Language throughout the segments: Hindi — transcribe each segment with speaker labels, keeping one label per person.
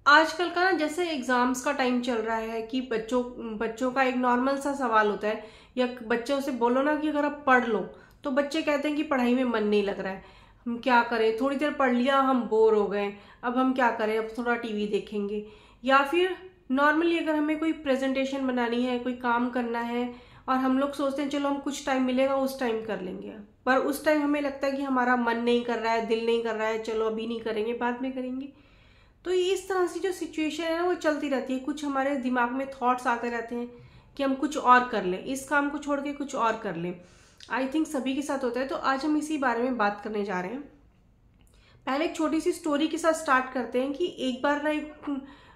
Speaker 1: आजकल का ना जैसे एग्जाम्स का टाइम चल रहा है कि बच्चों बच्चों का एक नॉर्मल सा सवाल होता है, या बच्चों से बोलो ना कि अगर आप पढ़ लो, तो बच्चे कहते हैं कि पढ़ाई में मन नहीं लग रहा है, हम क्या करें, थोड़ी देर पढ़ लिया हम बोर हो गए, अब हम क्या करें, अब थोड़ा टीवी देखेंगे। या फिर नॉर्मली अगर हमें कोई प्रेजेंटेशन बनानी है, कोई काम करना है, और हम लोग सोचते हैं चलो हम कुछ टाइम मिलेगा उस टाइम कर लेंगे, पर उस टाइम हमें लगता है कि हमारा मन नहीं कर रहा है, दिल नहीं कर रहा है, चलो अभी नहीं करेंगे, बाद में करेंगे। तो ये इस तरह से जो सिचुएशन है ना वो चलती रहती है, कुछ हमारे दिमाग में थॉट्स आते रहते हैं कि हम कुछ और कर लें, इस काम को छोड़ के कुछ और कर लें। आई थिंक सभी के साथ होता है, तो आज हम इसी बारे में बात करने जा रहे हैं। पहले एक छोटी सी स्टोरी के साथ स्टार्ट करते हैं कि एक बार ना एक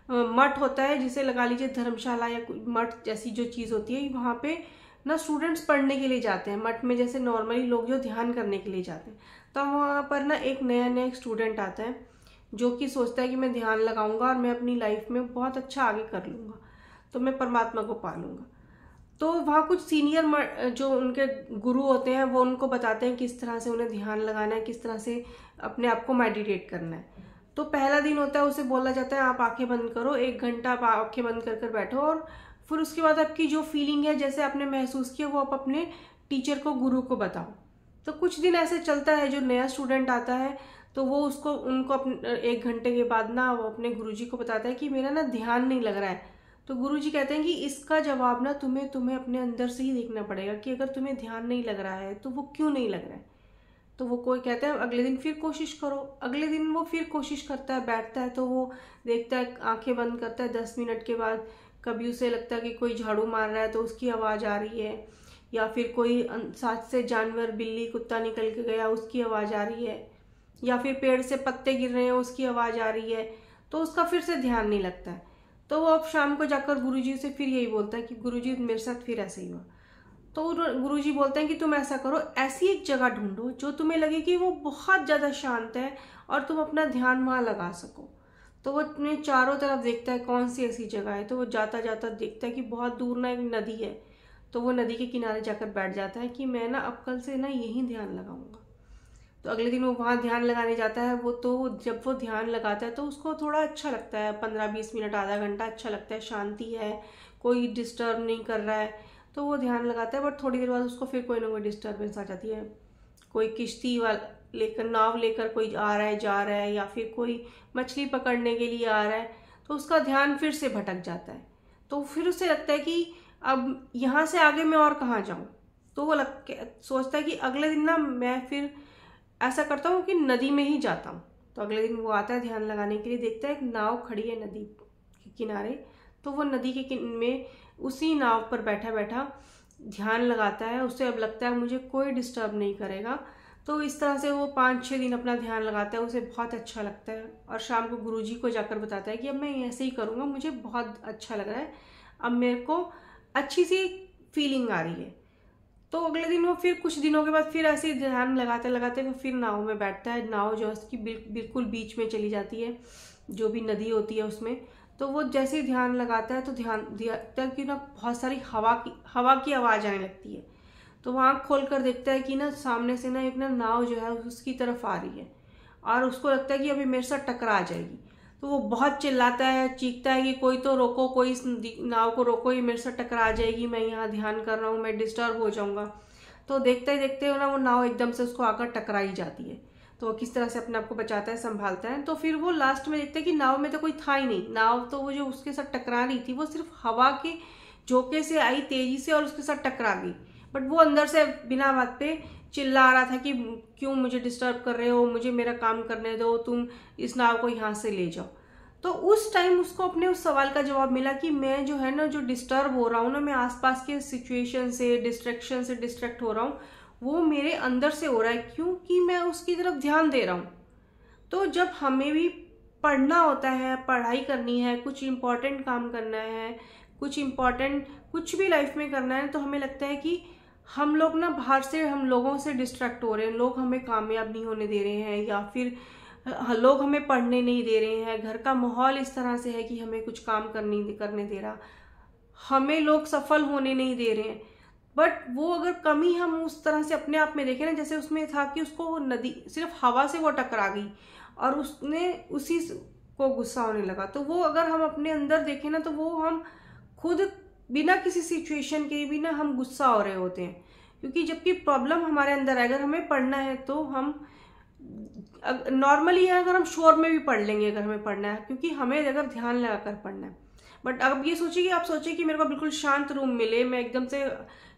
Speaker 1: मठ होता है, जिसे लगा लीजिए धर्मशाला या मठ जैसी जो चीज़ होती है, वहाँ पे ना स्टूडेंट्स पढ़ने के लिए जाते हैं। मठ में जैसे नॉर्मली लोग जो ध्यान करने के लिए जाते हैं, तो वहाँ पर ना एक नया स्टूडेंट आता है जो कि सोचता है कि मैं ध्यान लगाऊंगा और मैं अपनी लाइफ में बहुत अच्छा आगे कर लूँगा, तो मैं परमात्मा को पा लूँगा। तो वहाँ कुछ सीनियर जो उनके गुरु होते हैं वो उनको बताते हैं किस तरह से उन्हें ध्यान लगाना है, किस तरह से अपने आप को मेडिटेट करना है। तो पहला दिन होता है, उसे बोला जाता है आप आंखें बंद करो, 1 घंटा आप आंखें बंद कर कर बैठो, और फिर उसके बाद आपकी जो फीलिंग है, जैसे आपने महसूस किया, वो आप अपने टीचर को, गुरु को बताओ। तो कुछ दिन ऐसे चलता है, जो नया स्टूडेंट आता है तो वो उनको अपने 1 घंटे के बाद ना वो अपने गुरुजी को बताता है कि मेरा ना ध्यान नहीं लग रहा है। तो गुरुजी कहते हैं कि इसका जवाब ना तुम्हें अपने अंदर से ही देखना पड़ेगा कि अगर तुम्हें ध्यान नहीं लग रहा है तो वो क्यों नहीं लग रहा है। तो वो कोई कहता है अगले दिन फिर कोशिश करो। अगले दिन वो फिर कोशिश करता है, बैठता है, तो वो देखता है, आंखें बंद करता है, 10 मिनट के बाद कभी उसे लगता है कि कोई झाड़ू मार रहा है तो उसकी आवाज़ आ रही है, या फिर कोई साथ से जानवर, बिल्ली, कुत्ता निकल के गया उसकी आवाज़ आ रही है, या फिर पेड़ से पत्ते गिर रहे हैं उसकी आवाज़ आ रही है। तो उसका फिर से ध्यान नहीं लगता है। तो वो अब शाम को जाकर गुरुजी से फिर यही बोलता है कि गुरुजी मेरे साथ फिर ऐसे ही हुआ। तो गुरुजी बोलते हैं कि तुम ऐसा करो, ऐसी एक जगह ढूंढो जो तुम्हें लगे कि वो बहुत ज़्यादा शांत है और तुम अपना ध्यान वहाँ लगा सको। तो वो अपने चारों तरफ देखता है कौन सी ऐसी जगह है, तो वो जाता जाता देखता है कि बहुत दूर ना एक नदी है। तो वो नदी के किनारे जाकर बैठ जाता है कि मैं ना अब कल से ना यही ध्यान लगाऊंगा। तो अगले दिन वो वहाँ ध्यान लगाने जाता है। वो तो जब वो ध्यान लगाता है तो उसको थोड़ा अच्छा लगता है, 15-20 मिनट, आधा घंटा अच्छा लगता है, शांति है, कोई डिस्टर्ब नहीं कर रहा है, तो वो ध्यान लगाता है। बट थोड़ी देर बाद उसको फिर कोई ना कोई डिस्टर्बेंस आ जाती है, कोई किश्ती वाला लेकर, नाव लेकर कोई आ रहा है, जा रहा है, या फिर कोई मछली पकड़ने के लिए आ रहा है, तो उसका ध्यान फिर से भटक जाता है। तो फिर उसे लगता है कि अब यहाँ से आगे मैं और कहाँ जाऊँ। तो वो सोचता है कि अगले दिन ना मैं फिर ऐसा करता हूँ कि नदी में ही जाता हूँ। तो अगले दिन वो आता है ध्यान लगाने के लिए, देखता है एक नाव खड़ी है नदी के किनारे। तो वो नदी के में उसी नाव पर बैठा बैठा ध्यान लगाता है। उसे अब लगता है मुझे कोई डिस्टर्ब नहीं करेगा। तो इस तरह से वो 5-6 दिन अपना ध्यान लगाता है, उसे बहुत अच्छा लगता है, और शाम को गुरुजी को जाकर बताता है कि अब मैं ऐसे ही करूँगा, मुझे बहुत अच्छा लग रहा है, अब मेरे को अच्छी सी फीलिंग आ रही है। तो अगले दिन वो फिर कुछ दिनों के बाद फिर ऐसे ही ध्यान लगाते लगाते वो फिर नाव में बैठता है। नाव जो है उसकी बिल्कुल बीच में चली जाती है, जो भी नदी होती है उसमें। तो वो जैसे ही ध्यान लगाता है तो ध्यान देखता है कि ना बहुत सारी हवा की आवाज़ आने लगती है। तो वो आँख खोल कर देखता है कि ना सामने से ना एक ना नाव जो है उसकी तरफ आ रही है, और उसको लगता है कि अभी मेरे साथ टकरा जाएगी। तो वो बहुत चिल्लाता है, चीखता है कि कोई तो रोको, कोई इस नाव को रोको, ये मेरे साथ टकरा जाएगी, मैं यहाँ ध्यान कर रहा हूँ, मैं डिस्टर्ब हो जाऊंगा। तो देखते ही देखते हो ना वो नाव एकदम से उसको आकर टकराई जाती है। तो वो किस तरह से अपने आप को बचाता है, संभालता है। तो फिर वो लास्ट में देखते हैं कि नाव में तो कोई था ही नहीं। नाव तो वो जो उसके साथ टकरा रही थी वो सिर्फ हवा के झोंके से आई तेजी से और उसके साथ टकरा गई। बट वो अंदर से बिना बात पे चिल्ला रहा था कि क्यों मुझे डिस्टर्ब कर रहे हो, मुझे मेरा काम करने दो, तुम इस नाव को यहाँ से ले जाओ। तो उस टाइम उसको अपने उस सवाल का जवाब मिला कि मैं जो है ना, जो डिस्टर्ब हो रहा हूँ ना, मैं आसपास के सिचुएशन से, डिस्ट्रैक्शन से डिस्ट्रैक्ट हो रहा हूँ, वो मेरे अंदर से हो रहा है, क्योंकि मैं उसकी तरफ ध्यान दे रहा हूँ। तो जब हमें भी पढ़ना होता है, पढ़ाई करनी है, कुछ इम्पोर्टेंट काम करना है, कुछ भी लाइफ में करना है, तो हमें लगता है कि हम लोग ना बाहर से, हम लोगों से डिस्ट्रैक्ट हो रहे हैं, लोग हमें कामयाब नहीं होने दे रहे हैं, या फिर लोग हमें पढ़ने नहीं दे रहे हैं, घर का माहौल इस तरह से है कि हमें कुछ काम करने दे रहा, हमें लोग सफल होने नहीं दे रहे हैं। बट वो अगर कमी हम उस तरह से अपने आप में देखें ना, जैसे उसमें था कि उसको वो नदी सिर्फ हवा से वो टकरा गई, और उसने को गुस्सा होने लगा। तो वो अगर हम अपने अंदर देखें ना, तो वो हम खुद बिना किसी सिचुएशन के भी ना हम गुस्सा हो रहे होते हैं, क्योंकि जबकि प्रॉब्लम हमारे अंदर है। अगर हमें पढ़ना है तो हम नॉर्मली है, अगर हम शोर में भी पढ़ लेंगे अगर हमें पढ़ना है, क्योंकि हमें अगर ध्यान लगाकर पढ़ना है। बट अब ये सोचिए कि आप सोचिए कि मेरे को बिल्कुल शांत रूम मिले, मैं एकदम से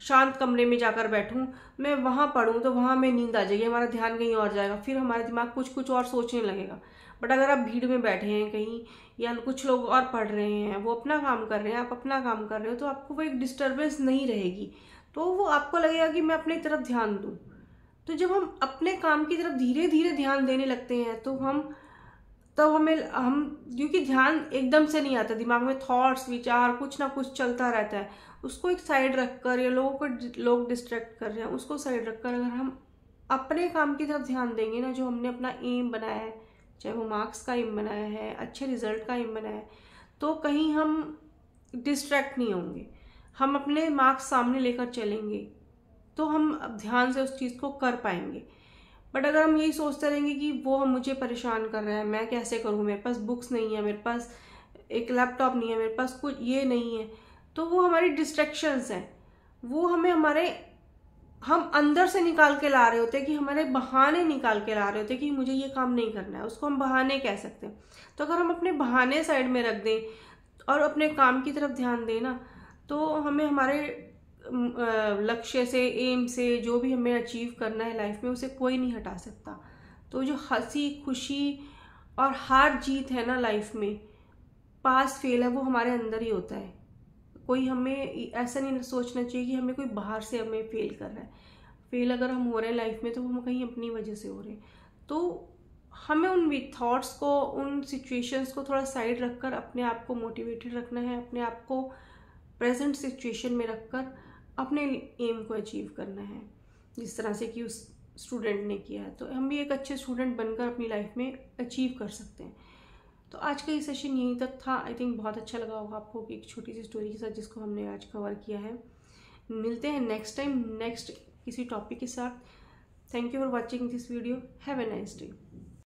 Speaker 1: शांत कमरे में जाकर बैठूं, मैं वहां पढूं, तो वहां में नींद आ जाएगी, हमारा ध्यान कहीं और जाएगा, फिर हमारा दिमाग कुछ कुछ और सोचने लगेगा। बट अगर आप भीड़ में बैठे हैं कहीं, या कुछ लोग और पढ़ रहे हैं, वो अपना काम कर रहे हैं, आप अपना काम कर रहे हो, तो आपको वो एक डिस्टर्बेंस नहीं रहेगी। तो वो आपको लगेगा कि मैं अपनी तरफ ध्यान दूं। तो जब हम अपने काम की तरफ धीरे धीरे ध्यान देने लगते हैं, तो हम क्योंकि ध्यान एकदम से नहीं आता, दिमाग में थॉट्स, विचार, कुछ ना कुछ चलता रहता है, उसको एक साइड रखकर, या लोग डिस्ट्रैक्ट कर रहे हैं उसको साइड रखकर अगर हम अपने काम की तरफ ध्यान देंगे ना, जो हमने अपना एम बनाया है, चाहे वो मार्क्स का एम बनाया है, अच्छे रिजल्ट का एम बनाया है, तो कहीं हम डिस्ट्रैक्ट नहीं होंगे, हम अपने मार्क्स सामने लेकर चलेंगे, तो हम ध्यान से उस चीज़ को कर पाएंगे। बट अगर हम यही सोचते रहेंगे कि वो हम मुझे परेशान कर रहे हैं, मैं कैसे करूँ, मेरे पास बुक्स नहीं है, मेरे पास एक लैपटॉप नहीं है, मेरे पास कुछ ये नहीं है, तो वो हमारी डिस्ट्रैक्शंस हैं, वो हम अंदर से निकाल के ला रहे होते हैं, कि हमारे बहाने निकाल के ला रहे होते हैं कि मुझे ये काम नहीं करना है, उसको हम बहाने कह सकते हैं। तो अगर हम अपने बहाने साइड में रख दें और अपने काम की तरफ ध्यान दें ना, तो हमें हमारे लक्ष्य से, एम से, जो भी हमें अचीव करना है लाइफ में, उसे कोई नहीं हटा सकता। तो जो हंसी खुशी और हार जीत है ना लाइफ में, पास फेल है, वो हमारे अंदर ही होता है। कोई हमें ऐसा नहीं सोचना चाहिए कि हमें कोई बाहर से हमें फेल कर रहा है। फेल अगर हम हो रहे हैं लाइफ में, तो हम कहीं अपनी वजह से हो रहे हैं। तो हमें उन थॉट्स को, उन सिचुएशंस को थोड़ा साइड रखकर अपने आप को मोटिवेटेड रखना है, अपने आप को प्रेजेंट सिचुएशन में रखकर अपने एम को अचीव करना है, जिस तरह से कि उस स्टूडेंट ने किया है। तो हम भी एक अच्छे स्टूडेंट बनकर अपनी लाइफ में अचीव कर सकते हैं। तो आज का ये सेशन यहीं तक था। आई थिंक बहुत अच्छा लगा होगा आपको कि एक छोटी सी स्टोरी के साथ जिसको हमने आज कवर किया है। मिलते हैं नेक्स्ट टाइम, नेक्स्ट किसी टॉपिक के साथ। Thank you for watching this video. Have a nice day.